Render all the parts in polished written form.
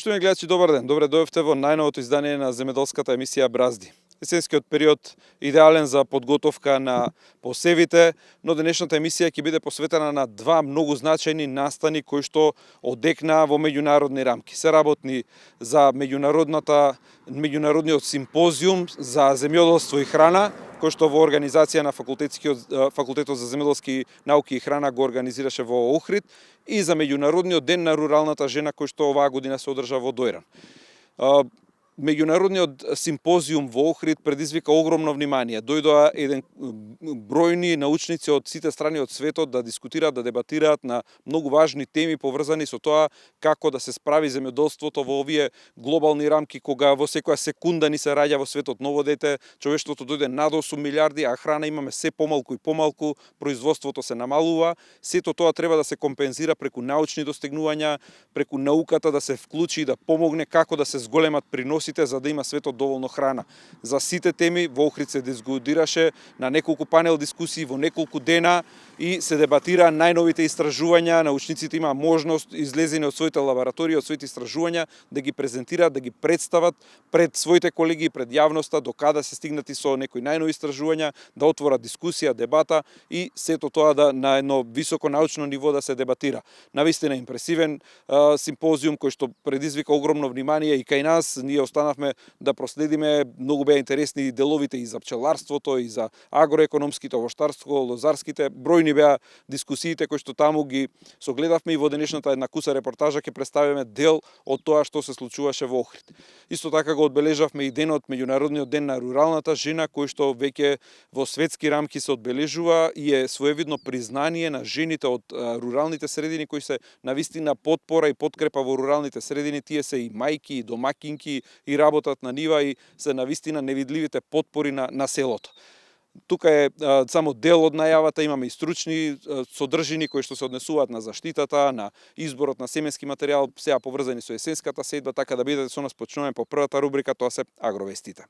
Поштовани гледачи, добар ден. Добре дојавте во најновото издание на земјоделската емисија Бразди. Есенскиот период идеален за подготовка на посевите, но денешната емисија ќе биде посветена на два многу значајни настани кои што одекнаа во меѓународни рамки. Се работни за меѓународниот симпозиум за земјоделство и храна, кој што во организација на Факултетот за земјоделски науки и храна го организираше во Охрид, и за меѓународниот ден на руралната жена кој што оваа година се одржа во Дојран. Меѓународниот симпозиум во Охрид предизвика огромно внимание. Дојдоа бројни научници од сите страни од светот да дискутираат, да дебатираат на многу важни теми поврзани со тоа како да се справи земјоделството во овие глобални рамки, кога во секоја секунда ни се раѓа во светот ново дете, човештвото дојде над 8 милиарди, а храна имаме се помалку и помалку, производството се намалува. Сето тоа треба да се компензира преку научни достигнувања, преку науката да се вклучи и да помогне како да се зголемат приносите за да има светот доволно храна. За сите теми во Охрид се дискутираше на неколку панел дискусии во неколку дена и се дебатира најновите истражувања. Научниците има можност излезени од своите лаборатории, од своите истражувања да ги презентираат, да ги представат пред своите колеги, пред јавноста, до каде се стигнати со некои најнови истражувања, да отворат дискусија, дебата и сето тоа да на едно високо научно ниво да се дебатира. Навистина импресивен симпозиум кој што предизвика огромно внимание и кај нас. Ние останавме да проследиме, многу беа интересни деловите и за пчеларството, и за агроекономските, овоштарство, лозарските. Бројни беа дискусиите кои што таму ги согледавме и во денешната една куса репортажа ќе представиме дел од тоа што се случуваше во Охрид. Исто така го одбележавме и меѓународниот ден на руралната жена, кој што веќе во светски рамки се одбележува и е своевидно признание на жените од руралните средини кои се навистина потпора и подкрепа во руралните средини. Тие се и мајки, и домакинки, и работат на нива и се навистина невидливите потпори на селото. Тука е само дел од најавата, имаме и стручни содржини кои што се однесуваат на заштитата, на изборот на семенски материјал, сега поврзани со есенската сејдба, така да бидете со нас. Почнуваме по првата рубрика, тоа се агровестите.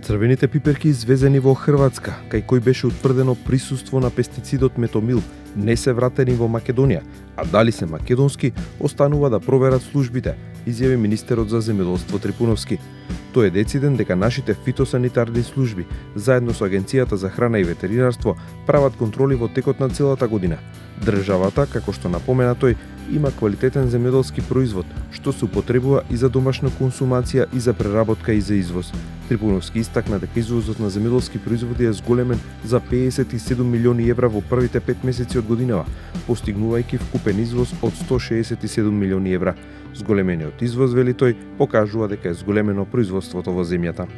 Црвените пиперки извезени во Хрватска, кај кој беше утврдено присуство на пестицидот метомил, не се вратени во Македонија, а дали се македонски, останува да проверат службите, изјави министерот за земјоделство Трипуновски. Тој е дециден дека нашите фитосанитарни служби, заедно со Агенцијата за храна и ветеринарство, прават контроли во текот на целата година. Државата, како што напомена тој, има квалитетен земјоделски производ, што се употребува и за домашна консумација, и за преработка, и за извоз. Трипуновски истакна дека извозот на земјоделски производи е зголемен за 57 милиони евра во првите 5 месеци од годинава, постигнувајќи вкупен извоз од 167 милиони евра. Зголемениот извоз, вели тој, покажува дека е зголемено производството во земјата.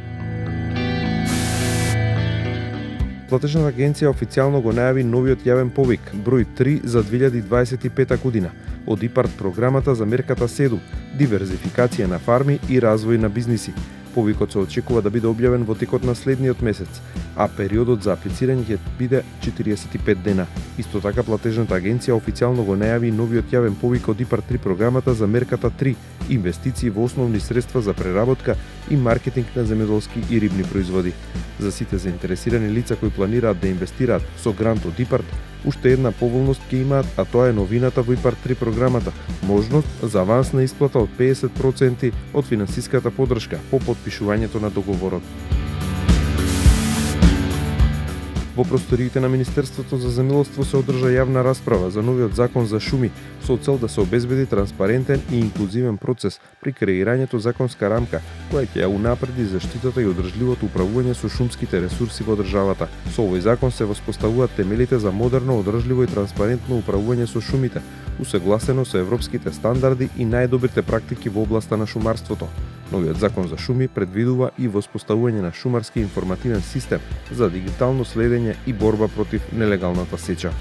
Платежната агенција официјално го најави новиот јавен повик, број 3 за 2025 година, од ИПАРД програмата за мерката 7, диверзификација на фарми и развој на бизниси. Повикот се очекува да биде објавен во текот на следниот месец, а периодот за аплицирање ќе биде 45 дена. Исто така платежната агенција официјално го најави новиот јавен повик од ИПАРД 3 програмата за мерката 3, инвестиции во основни средства за преработка и маркетинг на земјоделски и рибни производи. За сите заинтересирани лица кои планираат да инвестираат со грант од ИПАРД, уште една поволност ќе имаат, а тоа е новината во ИПАРД 3 програмата, можност за авансна исплата од 50% од финансиската поддршка по подпишувањето на договорот. Во просториите на Министерството за земјоделство се одржа јавна расправа за новиот закон за шуми со цел да се обезбеди транспарентен и инклузивен процес при креирањето законска рамка која ќе ја унапреди заштитата и одржливото управување со шумските ресурси во државата. Со овој закон се воспоставуваат темелите за модерно, одржливо и транспарентно управување со шумите, усогласено со европските стандарди и најдобрите практики во областа на шумарството. Новиот закон за шуми предвидува и воспоставување на шумарски информативен систем за дигитално следење и борба против нелегалната сеча.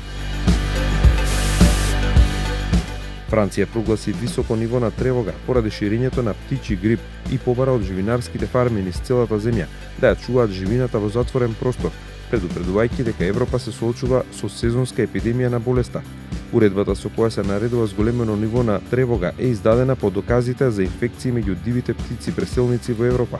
Франција прогласи високо ниво на тревога поради ширењето на птичи грип и побара од живинарските фарми низ целата земја да ја чуваат живината во затворен простор, предупредувајќи дека Европа се соочува со сезонска епидемија на болеста. Уредбата со која се наредува зголемено ниво на тревога е издадена по доказите за инфекции меѓу дивите птици преселници во Европа.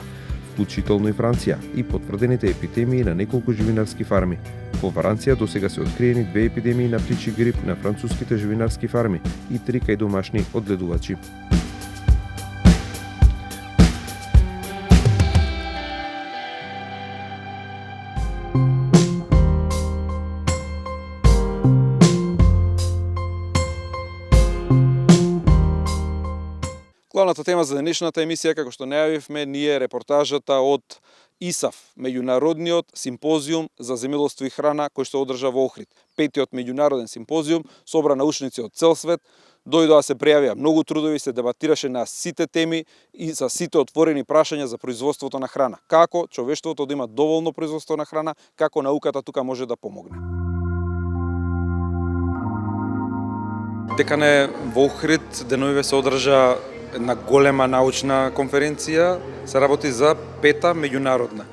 вклучително и Франција, и потврдените епидемии на неколку живинарски фарми. Во Франција досега се откриени 2 епидемии на птичи грип на француските живинарски фарми и 3 кај домашни одгледувачи. Главната тема за денешната емисија, како што најавивме, ние репортажата од ИСАФ, меѓународниот симпозиум за земјоделство и храна, кој што одржа во Охрид. 5-тиот меѓународен симпозиум собра научници од цел свет, дојдоа се прејавија многу трудови, се дебатираше на сите теми и за сите отворени прашања за производството на храна. Како човештвото да има доволно производство на храна, како науката тука може да помогне. Декане во Охрид деновиве се одржа една голема научна конференција, се работи за 5-та меѓународна.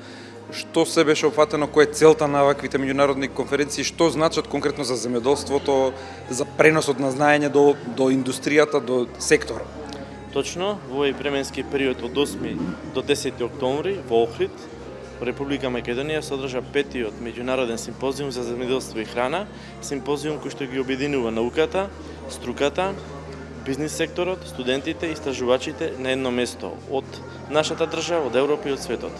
Што се беше опфатено, која е целта на ваквите меѓународни конференции, што значат конкретно за земјоделството, за преносот на знаење до индустријата, до секторот? Точно, во овој временски период од 8 до 10 октомври во Охрид, во Република Македонија се одржа 5-тиот меѓународен симпозиум за земјоделство и храна, симпозиум кој што ги обединува науката, струката, бизнис секторот, студентите и истражувачите на едно место од нашата држава, од Европа и од светот.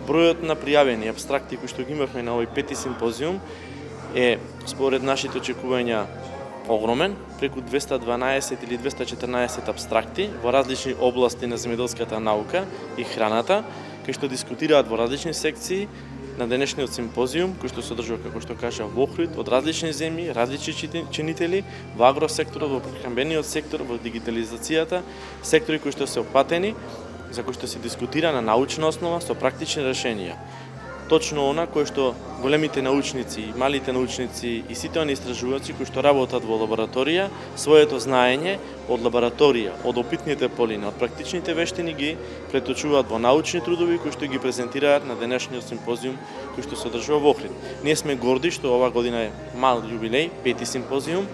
Бројот на пријавени апстракти кои што ги имавме на овој 5-ти симпозиум е според нашите очекувања огромен, преку 212 или 214 апстракти во различни области на земјоделската наука и храната, кои што дискутираат во различни секции на денешниот симпозиум, кој што се одржува, како што кажа, во Охрид, од различни земји, различни чинители, во агросекторот, во прехранбениот сектор, во дигитализацијата, сектори кои што се опатени, за кои што се дискутира на научна основа со практични решенија. Точно она кој што големите научници, малите научници и сите оние истражувачи кои што работат во лабораторија, своето знаење од лабораторија, од опитните полина, од практичните вештини ги преточуваат во научни трудови кои што ги презентираат на денешниот симпозиум кој што се одржува во Охрид. Ние сме горди што ова година е мал јубилеј, 5-ти симпозиум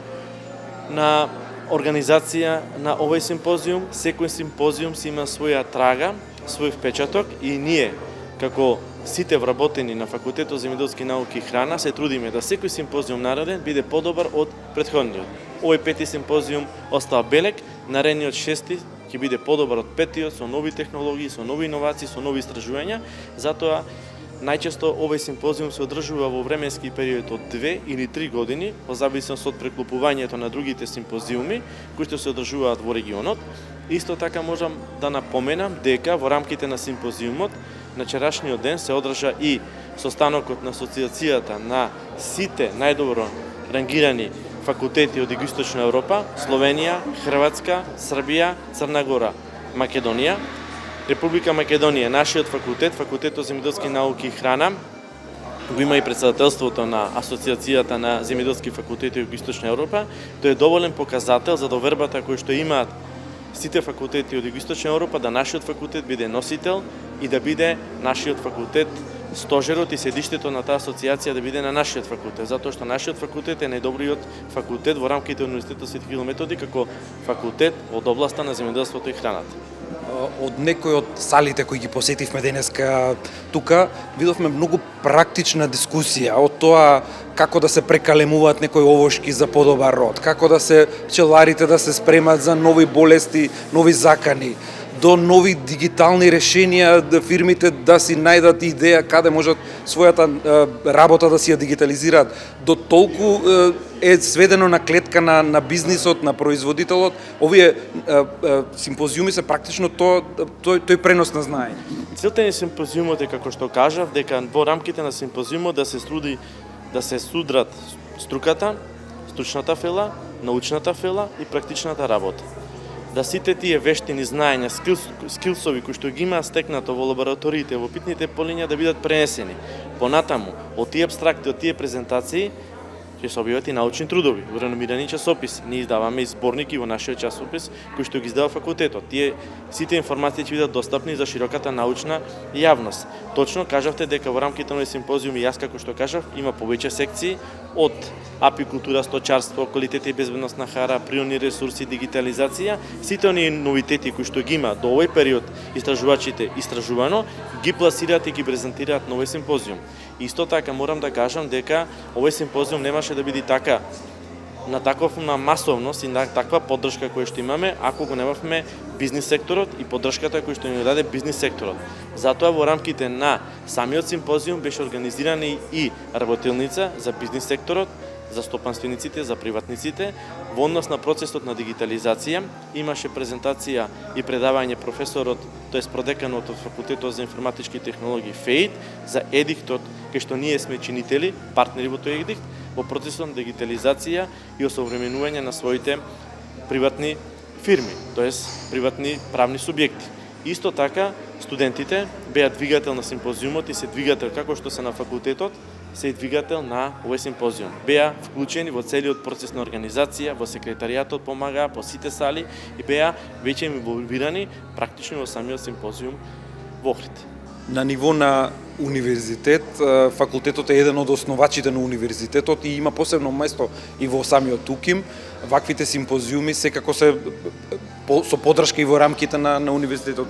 на организација на овој симпозиум. Секој симпозиум си има своја трага, свој впечаток и ние како сите вработени на Факултетот за земјоделски науки и храна се трудиме да секој симпозиум нареден биде подобар од претходниот. Овој 5-ти симпозиум остава белек, наредниот 6-ти ќе биде подобар од 5-тиот со нови технологии, со нови иновации, со нови истражувања. Затоа најчесто овој симпозиум се одржува во временски период од 2 или 3 години, во зависност од преклопувањето на другите симпозиуми кои што се одржуваат во регионот. Исто така можам да напоменам дека во рамките на симпозиумот на вчерашниот ден се одржа и состанокот на Асоциацијата на сите најдобро рангирани факултети од Југоисточна Европа, Словенија, Хрватска, Србија, Црна Гора, Македонија. Република Македонија, нашиот факултет, Факултетот за земјоделски науки и храна, го има и председателството на Асоциацијата на земјоделски факултети од Југоисточна Европа. Тој е доволен показател за довербата кој што имаат сите факултети од Југоисточна Европа, да нашиот факултет биде носител и да биде нашиот факултет стожерот и седиштето на таа асоциација да биде на нашиот факултет, затоа што нашиот факултет е најдобриот факултет во рамките на Универзитетот Свети Кирил Методи како факултет од областа на земјоделството и храната. Од некои од салите кои ги посетивме денеска тука, видовме многу практична дискусија од тоа како да се прекалемуваат некои овошки за подобар род, како да се пчеларите да се спремат за нови болести, нови закани, до нови дигитални решенија, да фирмите да си најдат идеја каде можат својата работа да си ја дигитализираат. До толку е сведено на клетка на бизнисот, на производителот. Овие симпозиуми се практично тој пренос на знаење. Целта на симпозиумот е, како што кажав, дека во рамките на симпозиумот да се судрат струката, стручната фела, научната фела и практичната работа. Да сите тие вештини, знаења, скилсови кои што ги има стекнато во лабораториите, во опитните полиња да бидат пренесени. Понатаму, од тие абстракти, од тие презентации, ќе се објават и научни трудови во реномирани часописи. Ние издаваме и зборники во нашиот часопис кој што ги издава факултетот. Тие сите информации ќе бидат достапни за широката научна јавност. Точно кажавте дека во рамките на симпозиум и јас како што кажав има повеќе секции од апикултура, сточарство, квалитет и безбедност на храна, природни ресурси, дигитализација, сите оние новитети кои што ги има до овој период истражувачите истражувано, ги пласираат и ги презентираат на овој симпозиум. Исто така морам да кажам дека овој симпозиум немаше да биде така на таква масовност и на таква поддршка која што имаме ако го немавме бизнис секторот и поддршката која што ни даде бизнис секторот. Затоа во рамките на самиот симпозиум беше организирана и работилница за бизнис секторот, за стопанствениците, за приватниците, во однос на процесот на дигитализација. Имаше презентација и предавање професорот, тоест продеканот од Факултетот за информатички технологии ФЕИД, за едиктот, кај што ние сме чинители, партнери во тој едикт, во процесот на дигитализација и осовременување на своите приватни фирми, тоест приватни правни субјекти. Исто така, студентите беа двигател на симпозиумот и се двигател како што се на факултетот, се и двигател на овој симпозиум. Беа вклучени во целиот процес на организација, во секретаријатот помага, по сите сали и беа веќе инволвирани практично во самиот симпозиум во Охрид. На ниво на универзитет, факултетот е еден од основачите на универзитетот и има посебно место и во самиот УКИМ. Ваквите симпозиуми секако се со поддршка и во рамките на универзитетот.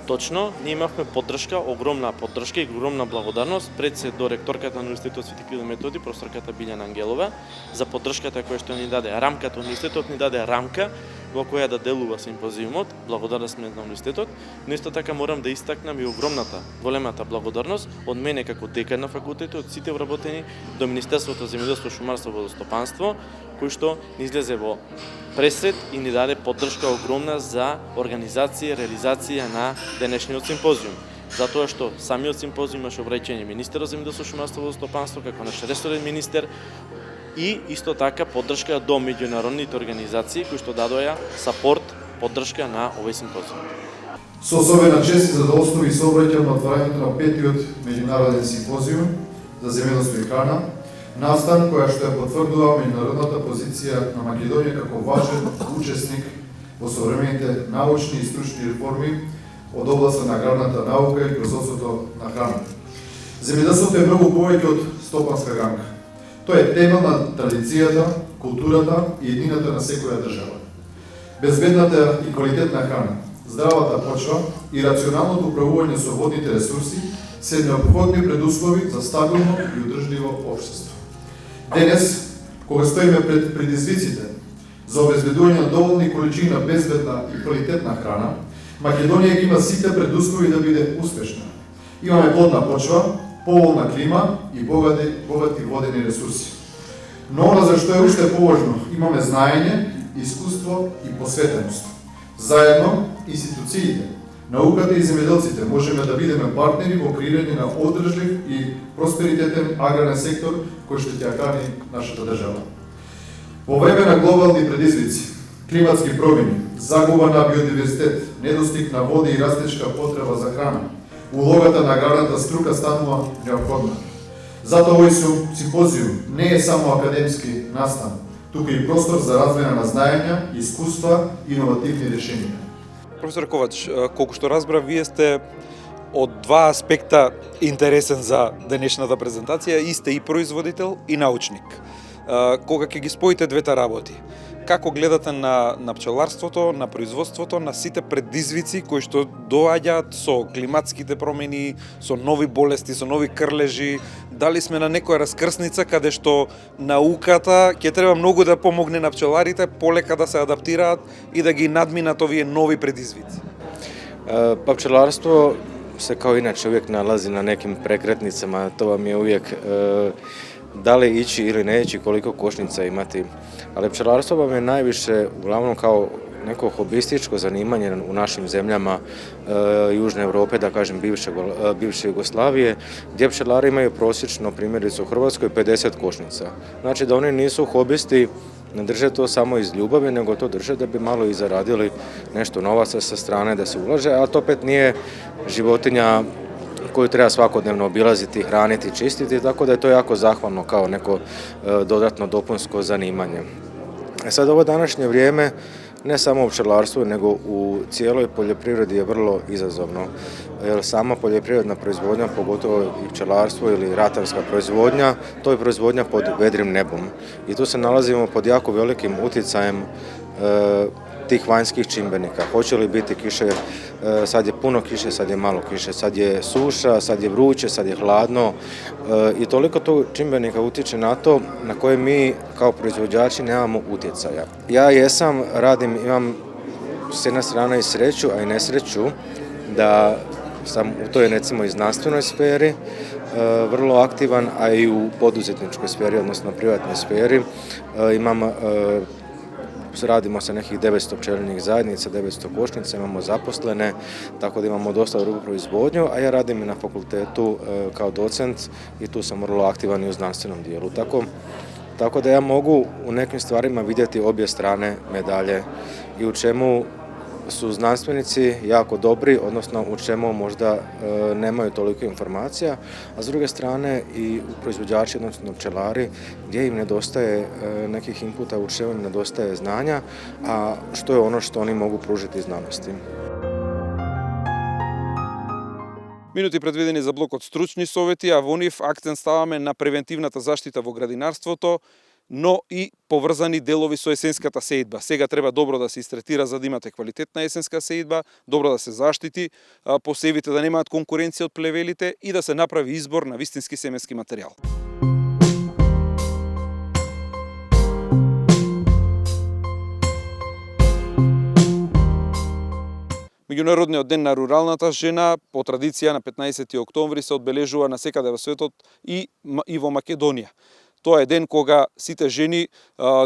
Точно, ние имавме поддршка, огромна поддршка и огромна благодарност пред се до ректорката на Универзитетот Свети Кирил и Методи, професорката Билјана Ангелова, за поддршката која што ни даде. Рамката универзитетот ни даде рамка во која да делува симпозиумот. Благодарни сме на универзитетот, но исто така морам да истакнам и огромната, големата благодарност од мене како декан на факултетот, од сите вработени до Министерството за земјоделство, шумарство и водостопанство, кој што ни излезе во пресред и ни даде поддршка огромна за организација и реализација на денешниот симпозиум. Затоа што самиот симпозиум имаше обраќање министерот за земјоделство, шумарство и водостопанство како наш ресорен министер и исто така поддршка до меѓународните организации кои што дадоа сапорт, поддршка на овој симпозиум. Со особена чест и задоволство ви се обраќам на отварањето на петиот меѓународен симпозиум за земјоделство и храна, настан која што ја потврдува меѓународната позиција на Македонија како важен учесник во современите научни и стручни реформи од областа на аграрната наука и производството на храна. Земјоделството е многу повеќе од стопанска гранка. Тоа е темел на традицијата, културата и еднината на секоја држава. Безбедната и квалитетна храна, здравата почва и рационалното управување со водните ресурси се неопходни предуслови за стабилно и одржливо општество. Денес, кога стоиме пред предизвиците за обезбедување на доволни количини на безбедна и квалитетна храна, Македонија ги има сите предуслови да биде успешна. Имаме плодна почва, поволна клима и богати водени ресурси. Но она за што е уште поважно, имаме знаење, искуство и посветеност. Заедно, институциите, науката и земјоделците можеме да бидеме партнери во креирање на одржлив и просперитетен аграрен сектор кој што ќе храни нашата држава. Во време на глобални предизвици, климатски промени, загуба на биодиверзитет, недостиг на вода и растечка потреба за храна, улогата на аграрната струка станува неопходна. Затоа овој симпозиум не е само академски настан, туку и простор за размена на знаења, искуства и иновативни решенија. Професор Ковач, колку што разбрав, вие сте од два аспекта интересен за денешната презентација, и сте и производител и научник. Кога ќе ги споите двете работи, како гледате на пчеларството, на производството, на сите предизвици кои што доаѓаат со климатските промени, со нови болести, со нови крлежи? Дали сме на некоја раскрсница каде што науката ќе треба многу да помогне на пчеларите полека да се адаптираат и да ги надминат овие нови предизвици? Па пчеларство се као иначе увек налази на неким прекретницама, тоа ми е увек дали иći ili ne ići, koliko košnica imati. Ali pčelarstvo vam je najviše uglavnom kao neko hobističko zanimanje u našim zemljama Južne Europe, da kažem bivše Jugoslavije, gdje pčelari imaju prosječno, primjerice u Hrvatskoj, 50 košnica. Znači da oni nisu hobisti, ne drže to samo iz ljubavi, nego to drže da bi malo i zaradili nešto novaca sa strane da se ulaže, a to opet nije životinja koju treba svakodnevno obilaziti, hraniti, čistiti, tako da je to jako zahvalno kao neko dodatno dopunsko zanimanje. Sad ovo današnje vrijeme ne samo u pčelarstvu, nego u cijeloj poljoprivredi je vrlo izazovno. Jer sama poljoprivredna proizvodnja, pogotovo i pčelarstvo ili ratarska proizvodnja, to je proizvodnja pod vedrim nebom. I tu se nalazimo pod jako velikim utjecajem tih vanjskih čimbenika. Hoće li biti kiše, sad je puno kiše, sad je malo kiše, sad je suša, sad je vruće, sad je hladno i toliko tog čimbenika utječe na to na koje mi kao proizvođači nemamo utjecaja. Ja imam s jedne strane i sreću, a i nesreću da sam u toj recimo i znanstvenoj sferi vrlo aktivan, a i u poduzetničkoj sferi, odnosno privatnoj sferi. Radimo sa nekih 900 pčelinjih zajednica, 900 košnica, imamo zaposlene, tako da imamo dosta dobru proizvodnju, a ja radim i na fakultetu kao docent i tu sam vrlo aktivan i u znanstvenom dijelu. Tako da ja mogu u nekim stvarima vidjeti obje strane medalje i u čemu su znanstvenici jako dobri, odnosno u čemu možda nemaju toliko informacija, a s druge strane i proizvođači, odnosno pčelari, gdje im nedostaje nekih inputa, u čemu im nedostaje znanja, a što je ono što oni mogu pružiti znanosti. Минути предвидени за блокот стручни совети, а во нив акцент ставаме на превентивната заштита во градинарството, но и поврзани делови со есенската сеидба. Сега треба добро да се истретира за да имате квалитетна есенска сеидба, добро да се заштити посевите, да немаат конкуренција од плевелите и да се направи избор на вистински семенски материјал. Меѓународниот ден на руралната жена по традиција на 15 октомври се одбележува насекаде во светот и во Македонија. Тоа е ден кога сите жени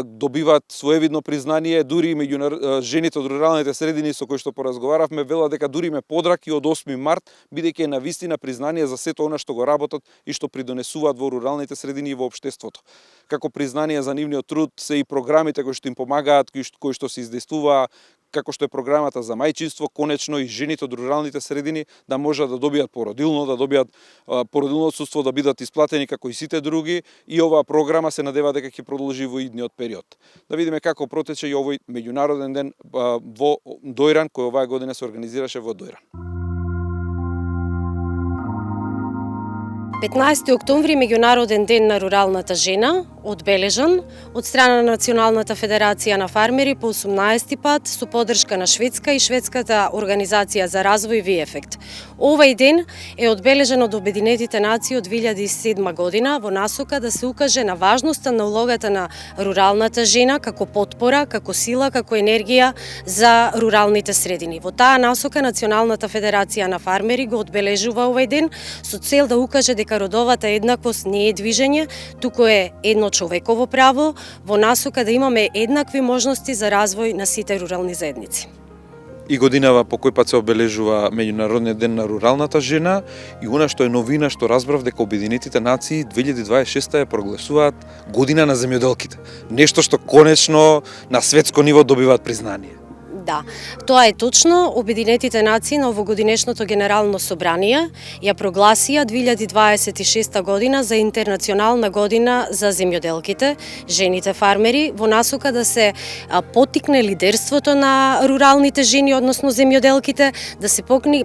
добиваат своевидно признание, дури меѓу жените од руралните средини со кои што поразговаравме велат дека дури ме подраки од 8 март, бидејќи е навистина признание за сето она што го работат и што придонесуваат во руралните средини и во општеството. Како признание за нивниот труд се и програмите кои што им помагаат, кои што се издействуваа, како што е програмата за мајчинство, конечно и жените од руралните средини да можат да добијат породилно, да добијат породилно отсуство, да бидат исплатени како и сите други, и оваа програма се надева дека ќе продолжи во идниот период. Да видиме како протече и овој меѓународен ден во Дојран, кој оваа година се организираше во Дојран. 15 октомври меѓународен ден на руралната жена, одбележан од страна на Националната федерација на фармери по 18 пат со поддршка на Шведска и Шведската организација за развој ViEffect. Овај ден е одбележан од Обединетите нации од 2007 година во насока да се укаже на важноста на улогата на руралната жена како потпора, како сила, како енергија за руралните средини. Во таа насока Националната федерација на фармери го одбележува овај ден со цел да укаже дека родовата еднаквост не е движење, туку е едно човеково право во насока да имаме еднакви можности за развој на сите рурални заедници. И годинава по кој пат се обележува Меѓународниот ден на руралната жена и она што е новина што разбрав дека Обединетите нации 2026 ја прогласуваат година на земјоделките. Нешто што конечно на светско ниво добиваат признание. Да, тоа е точно. Обединетите нации на овогодинешното генерално собрание ја прогласија 2026 година за интернационална година за земјоделките, жените фармери, во насока да се поттикне лидерството на руралните жени, односно земјоделките, да се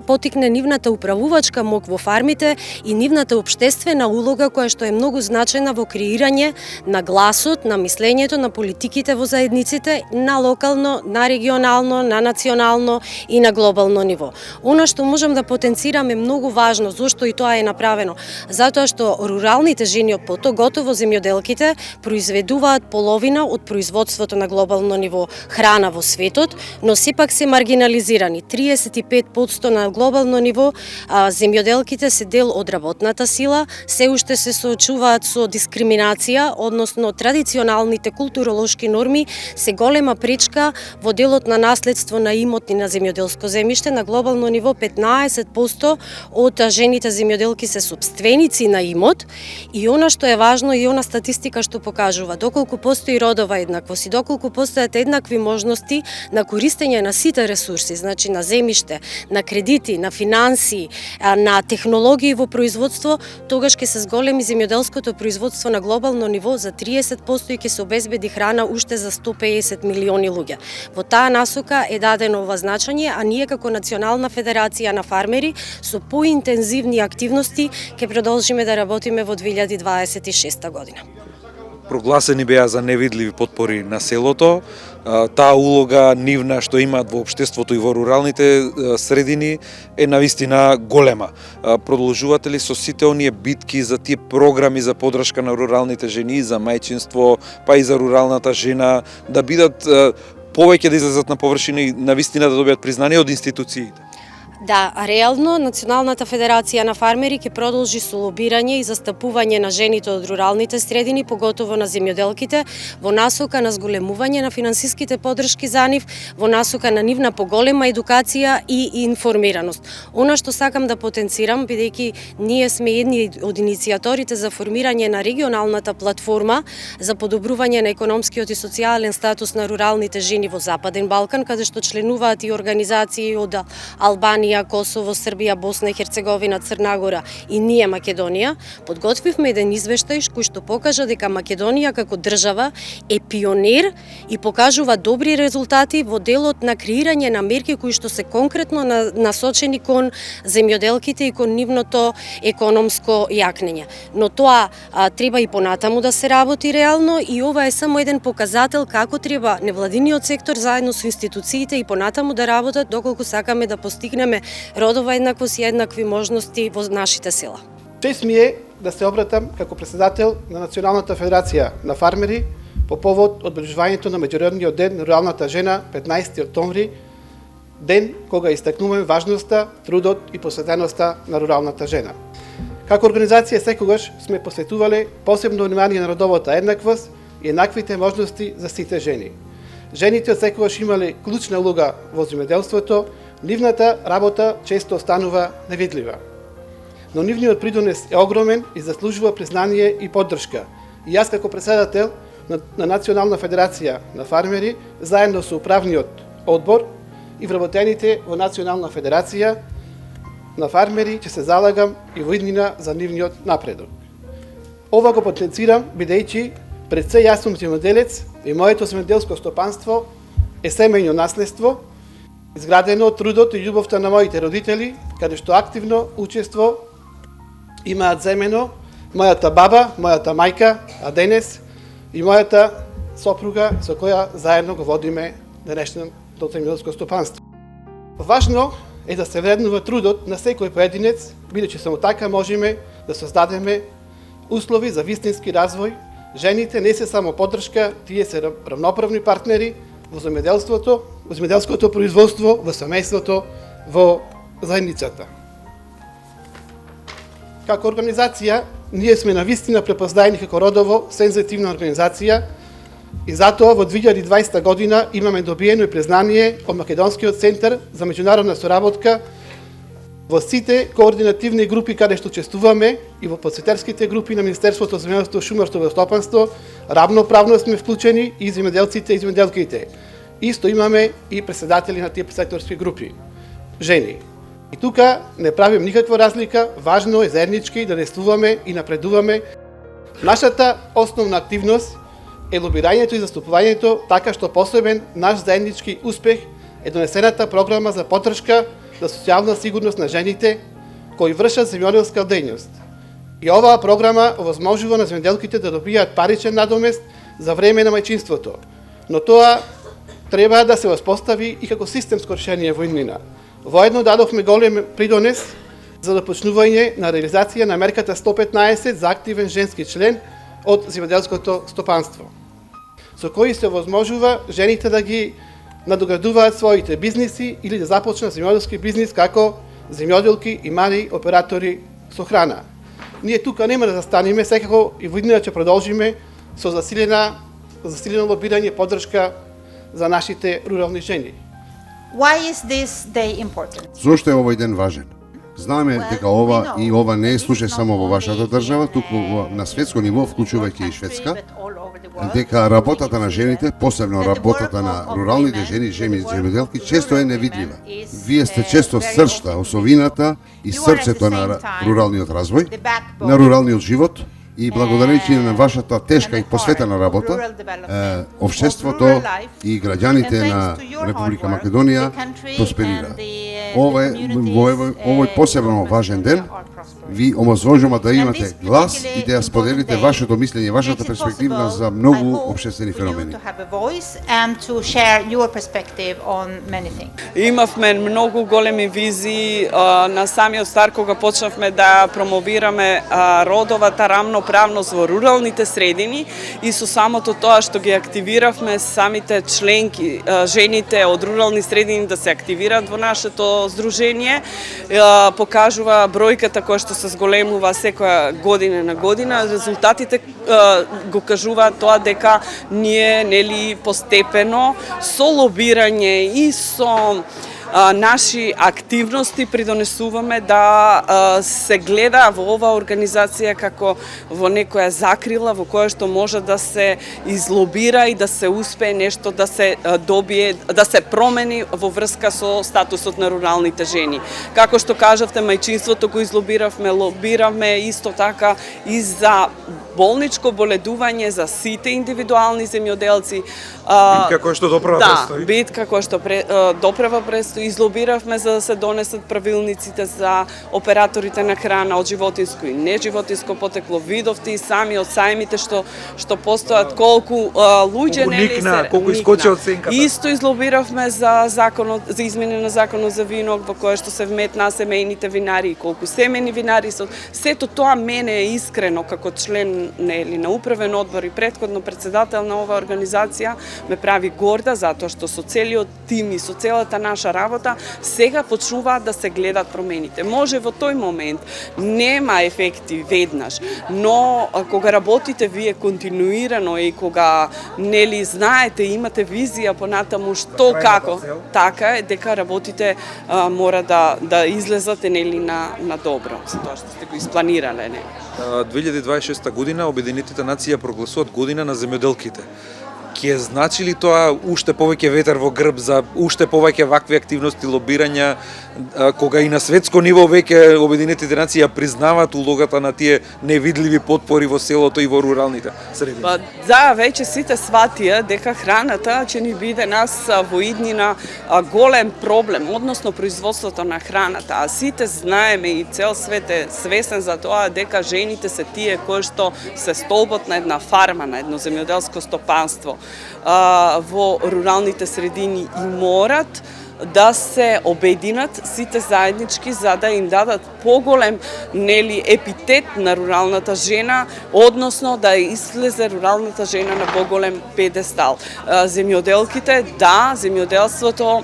поттикне нивната управувачка мок во фармите и нивната општествена улога која што е многу значајна во креирање на гласот, на мислењето, на политиките во заедниците, на локално, на регионално, на национално и на глобално ниво. Она што можам да потенцирам е многу важно, зошто и тоа е направено. Затоа што руралните жени, потоготово земјоделките, произведуваат половина од производството на глобално ниво храна во светот, но сепак се маргинализирани. 35% на глобално ниво земјоделките се дел од работната сила, се уште се соочуваат со дискриминација, односно традиционалните културолошки норми се голема пречка во делот на наследство на имоти на земјоделско земјиште. На глобално ниво 15% од жените земјоделки се сопственици на имот и она што е важно и она статистика што покажува, доколку постои родова еднаквост и доколку постојат еднакви можности на користење на сите ресурси, значи на земјиште, на кредити, на финансии, на технологии во производство, тогаш ќе се зголеми земјоделското производство на глобално ниво за 30% и ќе се обезбеди храна уште за 150 милиони луѓе. Во таа насока е дадено ова значење, а ние како Национална федерација на фармери со поинтензивни активности ќе продолжиме да работиме во 2026 година. Прогласени беа за невидливи потпори на селото. Таа улога нивна што имаат во општеството и во руралните средини е навистина голема. Продолжувате ли со сите оние битки за тие програми за поддршка на руралните жени, за мајчинство, па и за руралната жена, да бидат повеќе да излезат на површина и навистина да добијат признание од институциите? Да, реално Националната федерација на фармери ќе продолжи со лобирање и застапување на жените од руралните средини, поготово на земјоделките, во насока на зголемување на финансиските поддршки за нив, во насока на нивна поголема едукација и информираност. Она што сакам да потенцирам, бидејќи ние сме едни од иницијаторите за формирање на регионалната платформа за подобрување на економскиот и социјален статус на руралните жени во Западен Балкан, каде што членуваат и организации од Албанија, Косово, Србија, Босна и Херцеговина, Црна Гора и ние Македонија, подготвивме еден извештај кој што покажа дека Македонија како држава е пионер и покажува добри резултати во делот на креирање на мерки кои што се конкретно насочени кон земјоделките и кон нивното економско јакнење. Но тоа треба и понатаму да се работи реално и ова е само еден показател како треба невладиниот сектор заедно со институциите и понатаму да работат доколку сакаме да постигнеме родова еднаквост и еднакви можности во нашите села. Чест ми е да се обратам како председател на Националната федерација на фармери по повод одбележувањето на Меѓународниот ден на руралната жена 15 октомври, ден кога истакнуваме важноста, трудот и посветеноста на руралната жена. Како организација секогаш сме посветувале посебно внимание на родовата еднаквост и еднаквите можности за сите жени. Жените од секогаш имале клучна улога во земјоделството, нивната работа често останува невидлива. Но нивниот придонес е огромен и заслужува признание и поддршка. И јас како председател на Национална федерација на фармери, заедно со управниот одбор и вработените во Национална федерација на фармери, ќе се залагам и во иднина за нивниот напредок. Ова го потенцирам бидејќи пред се јас сум земјоделец и моето земјоделско стопанство е семејно наследство, изградено од трудот и љубовта на моите родители, каде што активно учество имаат земено мојата баба, мојата мајка, а денес и мојата сопруга со која заедно го водиме денешното земјоделско стопанство. Важно е да се вреднува трудот на секој поединец, бидејќи само така можеме да создадеме услови за вистински развој. Жените не се само поддршка, тие се равноправни партнери во земјоделското производство, во семејството, во заедницата. Како организација, ние сме навистина препознаени како родово сензитивна организација и затоа во 2020 година имаме добиено и признание од Македонскиот центар за меѓународна соработка во сите координативни групи каде што учествуваме и во подсветерските групи на Министерството за земјоделство, шумарство и стопанство, равноправно сме вклучени и земјоделците и земјоделките. Исто имаме и председатели на тие председателски групи, жени. И тука не правим никаква разлика, важно е заеднички да действуваме и напредуваме. Нашата основна активност е лобирањето и заступувањето, така што посебен наш заеднички успех е донесената програма за поддршка за социјална сигурност на жените кои вршат земјоделска дејност. И оваа програма овозможува на земјоделките да добијат паричен надомест за време на мајчинството. Но тоа треба да се воспостави и како системско решение во иднина. Воедно дадовме голем придонес за започнување на реализација на мерката 115 за активен женски член од земјоделското стопанство, со кои се возможува жените да ги надоградуваат своите бизниси или да започнат земјоделски бизнис како земјоделки и мали оператори со храна. Ние тука нема да застанеме, секако и во иднина ќе продолжиме со засилено лобирање и поддршка за нашите рурални жени. Why is this day important? Зошто е овој ден важен? Знаме дека ова и ова не е случај само во вашата држава, туку на светско ниво, вклучувајќи и Шведска, дека работата на жените, посебно работата на руралните жени, земјоделки, често е невидлива. Вие сте често срцта, осовината и срцето на руралниот развој, на руралниот живот, и благодарејќи на вашата тешка и посветена работа, општеството и граѓаните на Република Македонија просперира. Овој посебно важен ден ви омозвожува да имате глас и да ја споделите вашето мислење, вашата перспектива за многу општествени феномени. Имавме многу големи визии на самиот старт кога почнавме да промовираме родовата рамноправност во руралните средини и со самото тоа што ги активиравме самите членки, жените од рурални средини да се активираат во нашето здружение, покажува бројката која што се зголемува секоја година на година. Резултатите го кажуваат тоа дека ние нели постепено со лобирање и со наши активности придонесуваме да се гледа во оваа организација како во некоја закрила во која што може да се излобира и да се успее нешто да се добие, да се промени во врска со статусот на руралните жени. Како што кажавте, мајчинството го излобиравме, лобираме исто така и за болничко боледување за сите индивидуални земјоделци. Битка која што допрева предстои. Битка која што допрева предстои. Излобиравме за да се донесат правилниците за операторите на храна од животинско и неживотинско потекло. Видовте и сами од сајмите што постојат колку луѓе нели се колку искочи оценката. Исто излобиравме за законот за измене на законот за вино во кој што се вметнаа семејните винари и колку семени винари се. Сето тоа мене е искрено како член нели на управен одбор и претходно председател на оваа организација ме прави горда затоа што со целиот тим и со целата наша работа сега почнуваат да се гледат промените. Може во тој момент нема ефекти веднаш, но кога работите вие континуирано и кога нели знаете, имате визија понатаму што како, така е дека работите мора да излезате нели на добро, за тоа што сте го испланирале, не. 2026 година Обединетите нации ја прогласуваат година на земјоделките. Ке значи ли тоа уште повеќе ветер во грб за уште повеќе вакви активности, лобирања, кога и на светско ниво веќе Обединетите нации ја признаваат улогата на тие невидливи потпори во селото и во руралните средини? Веќе сите сватија дека храната ќе ни биде нас во иднина голем проблем, односно производството на храната. А сите знаеме и цел свет е свесен за тоа дека жените се тие кои што се столбот на една фарма, на едно земјоделско стопанство во руралните средини и морат да се обединат сите заеднички за да им дадат поголем нели епитет на руралната жена, односно да излезе руралната жена на поголем педестал. Земјоделките, земјоделството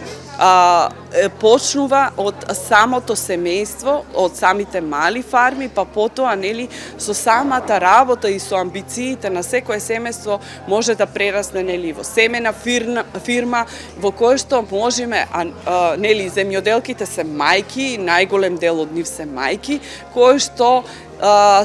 почнува од самото семејство, од самите мали фарми, па потоа нели со самата работа и со амбициите на секое семејство може да прерасне нели во семена фирма во која што можеме нели земјоделките се мајки, најголем дел од нив се мајки, кои што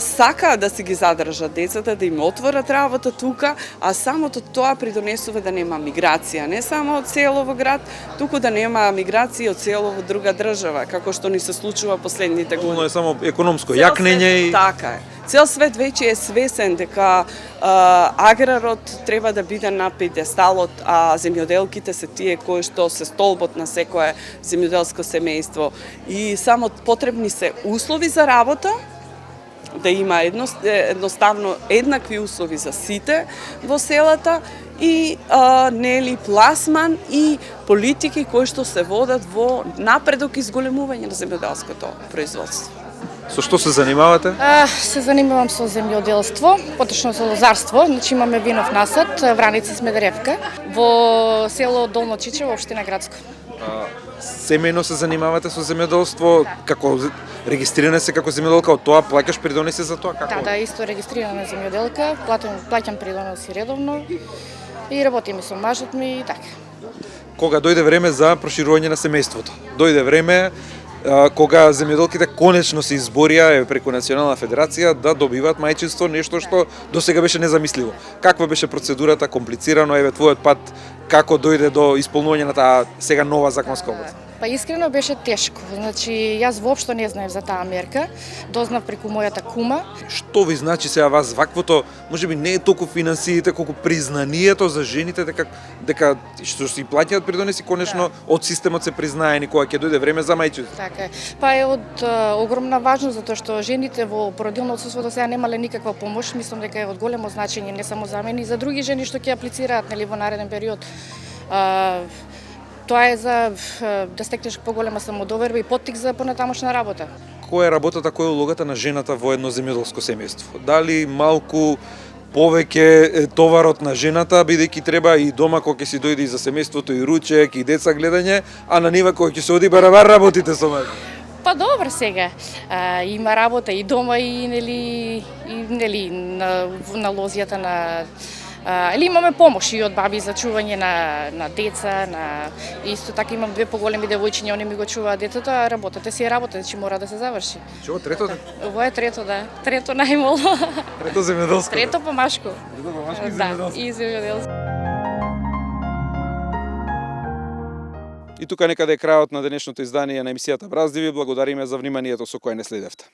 сакаат да си ги задржат децата, да им отворат работа тука, а самото тоа придонесува да нема миграција, не само од село во град, туку да нема миграција од село во друга држава, како што ни се случува последните години. Оно е само економско јакнење и така е. Цел свет веќе е свесен дека аграрот треба да биде на педесталот, а земјоделките се тие кои што се столбот на секое земјоделско семејство. И само потребни се услови за работа, да има едноставно еднакви услови за сите во селата и нели пласман и политики кои што се водат во напредок и зголемување на земјоделското производство. Со што се занимавате? Се занимавам со земјоделство, поточно со лозарство, значи имаме винов насад, Враница Смедеревка, во село Долно Чичево, општина Градско. Семејно се занимавате со земјоделство, како регистрирана се како земјоделка, од тоа плаќаш придонеси за тоа како? Да, исто регистрирана земјоделка, плаќам придоноси редовно и работиме со мажот ми и така. кога дојде време за проширување на семејството. Дојде време кога земјоделките конечно се изборија преку Национална федерација да добиваат мајчинство, нешто што досега беше незамисливо. Каква беше процедурата, комплицирано, еве твојот пат како дојде до исполнување на таа сега нова законска област? Па искрено беше тешко. Значи, јас воопшто не знаев за таа мерка. Дознав преку мојата кума. Што ви значи сега вас ваквото, можеби не е толку финансиите колку признанието за жените дека што си плаќаат придонеси конечно од системот се признаени кога ќе дојде време за мајчинство. Така е. Па е од огромна важност затоа што жените во породилно отсуство до сега немале никаква помош. Мислам дека е од големо значење не само за мене и за други жени што ќе аплицираат нели во нареден период. Тоа е за да стекнеш поголема самодоверба и поттик за понатамошна работа. Која е работата, која е улогата на жената во едно земјоделско семејство? Дали малку повеќе товарот на жената, бидејќи треба и дома кога ќе си дојде и за семејството и ручек и деца гледање, а на нива кога ќе се оди барабар работите со мажи? Па добро сега. Има работа и дома и нели на лозијата на или имаме помош и од баби за чување на деца, исто така имам две поголеми девојчиња, они ми го чуваат детето, а работата си е работа, значи мора да се заврши. Што, трето? Ово е трето, да. Трето најмало. Трето земјоделско. Трето помашко. Трето помашко и земјоделско. Да, и земјоделско. И тука некаде е крајот на денешното издание на емисијата Браздиви. Благодариме за вниманието со кое не следевте.